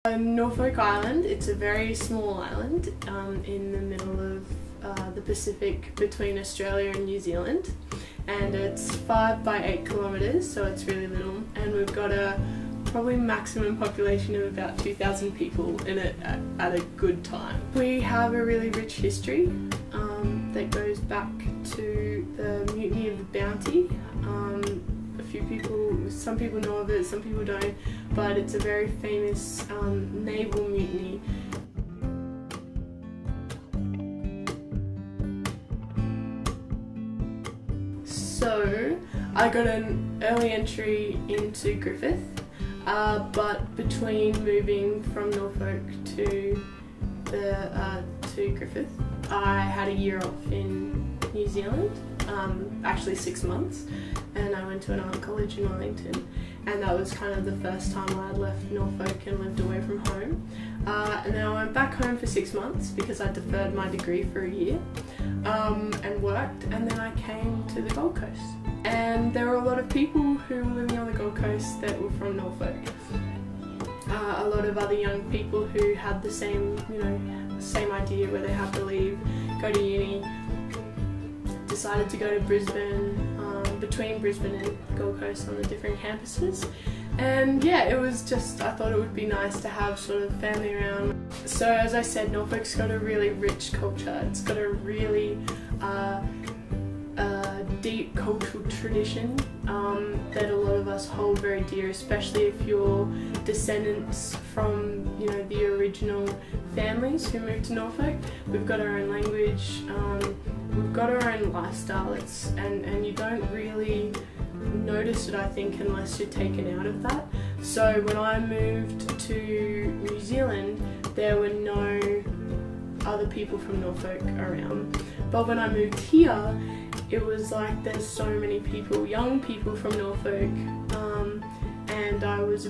Norfolk Island, it's a very small island in the middle of the Pacific between Australia and New Zealand, and it's 5 by 8 kilometres, so it's really little, and we've got a probably maximum population of about 2,000 people in it at a good time. We have a really rich history that goes back to the Mutiny of the Bounty. Some people know of it, some people don't, but it's a very famous naval mutiny. So I got an early entry into Griffith, but between moving from Norfolk to Griffith, I had a year off in New Zealand, actually 6 months, and I went to an art college in Wellington, and that was kind of the first time I had left Norfolk and lived away from home. And then I went back home for 6 months because I deferred my degree for a year and worked, and then I came to the Gold Coast. And there were a lot of people who were living on the Gold Coast that were from Norfolk. A lot of other young people who had the same, same idea where they have to leave, go to uni, decided to go to Brisbane, between Brisbane and Gold Coast on the different campuses. And yeah, it was just, I thought it would be nice to have sort of family around. So as I said, Norfolk's got a really rich culture. It's got a really deep cultural tradition that a lot of us hold very dear, especially if you're descendants from the original families who moved to Norfolk. We've got our own language, we've got our own lifestyle, and you don't really notice it, I think, unless you're taken out of that. So when I moved to New Zealand, there were no other people from Norfolk around, but when I moved here, it was like there's so many people, young people from Norfolk, and I was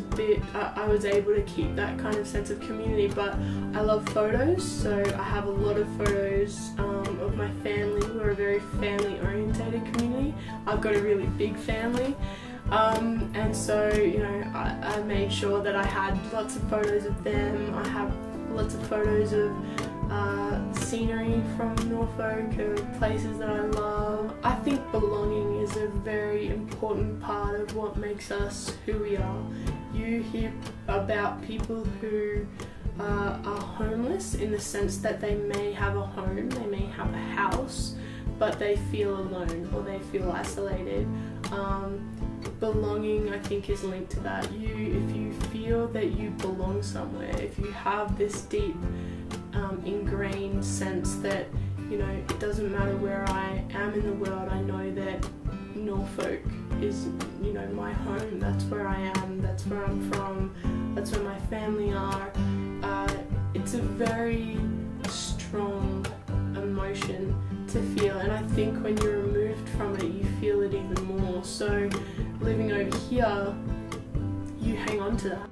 able to keep that kind of sense of community. But I love photos, so I have a lot of photos of my family. We're a very family orientated community. I've got a really big family, and so I made sure that I had lots of photos of them. I have lots of photos of scenery from Norfolk, of places that I love. I think belonging is a very important part of what makes us who we are. You hear about people who are homeless in the sense that they may have a home, they may have a house, but they feel alone or they feel isolated. Belonging, I think, is linked to that. If you feel that you belong somewhere, if you have this deep ingrained sense that it doesn't matter where I am in the world, I know that Norfolk is my home. That's where I am, that's where I'm from, that's where my family are. It's a very strong emotion to feel, and I think when you're removed from it, you feel it even more. So living over here, you hang on to that.